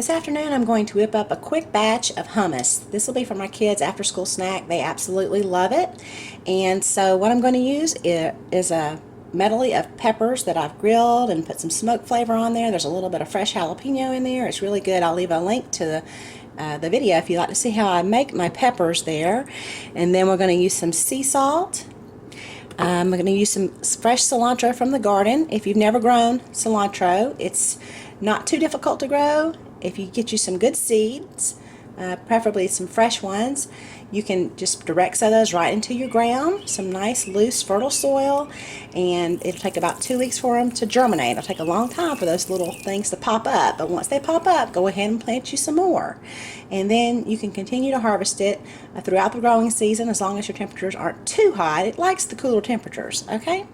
This afternoon I'm going to whip up a quick batch of hummus. This will be for my kids' after school snack. They absolutely love it. And so what I'm going to use is a medley of peppers that I've grilled and put some smoke flavor on there. There's a little bit of fresh jalapeno in there. It's really good. I'll leave a link to the video if you'd like to see how I make my peppers there. And then we're going to use some sea salt. I'm going to use some fresh cilantro from the garden. If you've never grown cilantro, it's not too difficult to grow. If you get you some good seeds, preferably some fresh ones, you can just direct sow those right into your ground, some nice loose fertile soil, and it'll take about 2 weeks for them to germinate. It'll take a long time for those little things to pop up, but once they pop up, go ahead and plant you some more. And then you can continue to harvest it throughout the growing season as long as your temperatures aren't too hot. It likes the cooler temperatures, okay?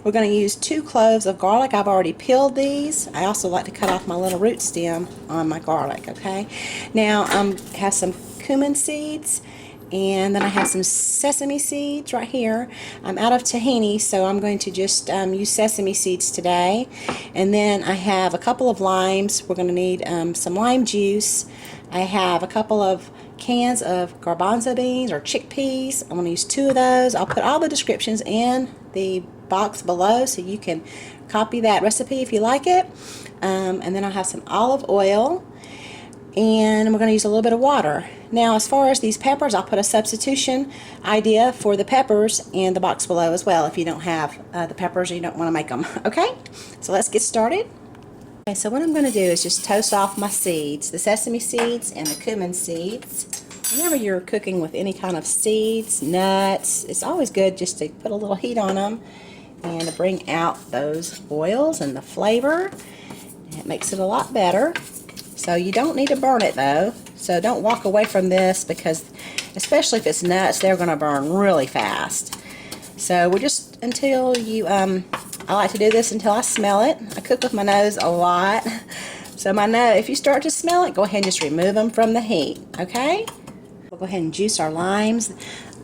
We're going to use 2 cloves of garlic. I've already peeled these. I also like to cut off my little root stem on my garlic, okay? Now, I have some cumin seeds, and then I have some sesame seeds right here. I'm out of tahini, so I'm going to just use sesame seeds today. And then I have a couple of limes. We're going to need some lime juice. I have a couple of cans of garbanzo beans or chickpeas. I'm going to use 2 of those. I'll put all the descriptions in the box below so you can copy that recipe if you like it. And then I'll have some olive oil. And we're going to use a little bit of water. Now, as far as these peppers, I'll put a substitution idea for the peppers in the box below as well if you don't have the peppers or you don't want to make them. Okay, so let's get started. Okay, so what I'm going to do is just toast off my seeds, the sesame seeds and the cumin seeds. Whenever you're cooking with any kind of seeds, nuts, it's always good just to put a little heat on them and to bring out those oils and the flavor. It makes it a lot better. So you don't need to burn it though, so don't walk away from this because especially if it's nuts, they're going to burn really fast. So we're just until you, I like to do this until I smell it. I cook with my nose a lot, so my nose, if you start to smell it, go ahead and just remove them from the heat, okay? We'll go ahead and juice our limes.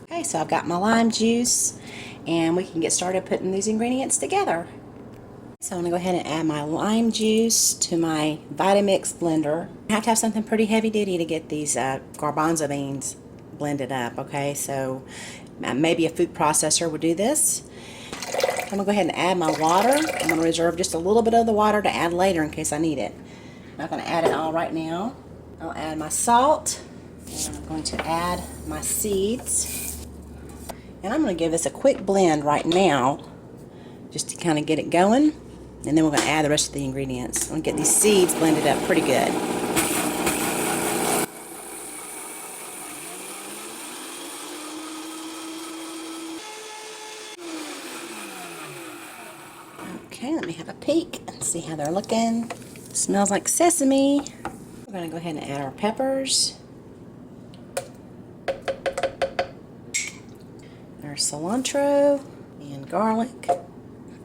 Okay, so I've got my lime juice and we can get started putting these ingredients together. So I'm going to go ahead and add my lime juice to my Vitamix blender. I have to have something pretty heavy duty to get these garbanzo beans blended up, okay? So maybe a food processor would do this. I'm going to go ahead and add my water. I'm going to reserve just a little bit of the water to add later in case I need it. I'm not going to add it all right now. I'll add my salt, and I'm going to add my seeds. And I'm going to give this a quick blend right now just to kind of get it going. And then we're going to add the rest of the ingredients. I'm going to get these seeds blended up pretty good. Okay, let me have a peek and see how they're looking. Smells like sesame. We're going to go ahead and add our peppers, our cilantro, and garlic.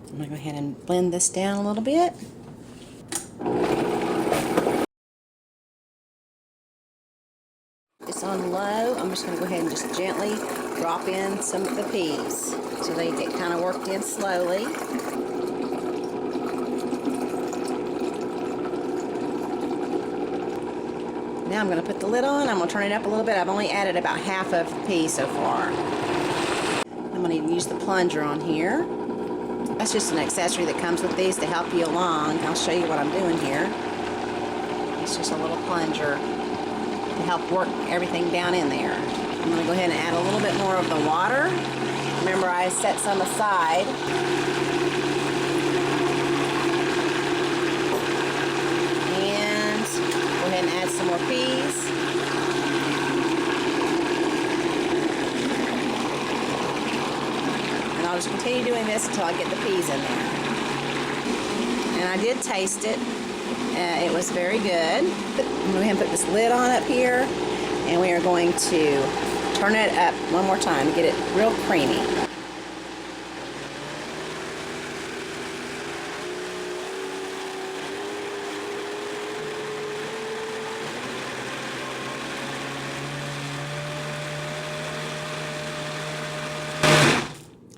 I'm going to go ahead and blend this down a little bit. It's on low. I'm just going to go ahead and just gently drop in some of the peas so they get kind of worked in slowly. Now I'm going to put the lid on. I'm going to turn it up a little bit. I've only added about half of the peas so far. I'm going to use the plunger on here. That's just an accessory that comes with these to help you along. I'll show you what I'm doing here. It's just a little plunger to help work everything down in there. I'm going to go ahead and add a little bit more of the water. Remember, I set some aside. And go ahead and add some more peas. I'll just continue doing this until I get the peas in there. And I did taste it. It was very good. I'm going to go ahead and put this lid on up here. And we are going to turn it up one more time to get it real creamy.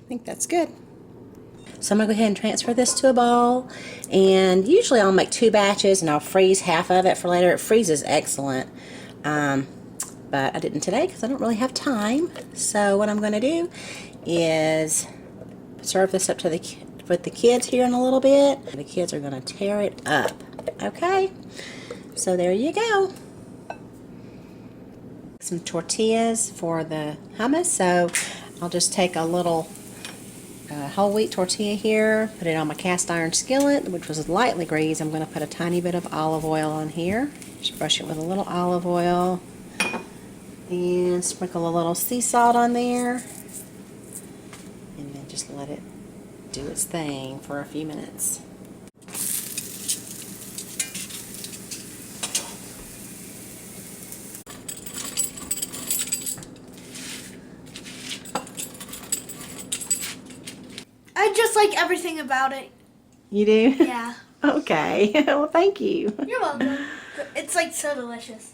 I think that's good. So I'm going to go ahead and transfer this to a bowl. And usually I'll make 2 batches and I'll freeze half of it for later. It freezes excellent. But I didn't today because I don't really have time. So what I'm going to do is serve this up to with the kids here in a little bit. The kids are going to tear it up. Okay, so there you go. Some tortillas for the hummus. So I'll just take a little whole wheat tortilla here, put it on my cast iron skillet, which was lightly greased. I'm going to put a tiny bit of olive oil on here. Just brush it with a little olive oil. And sprinkle a little sea salt on there. And then just let it do its thing for a few minutes. I just like everything about it. You do? Yeah. Okay. Well, thank you. You're welcome. It's like so delicious.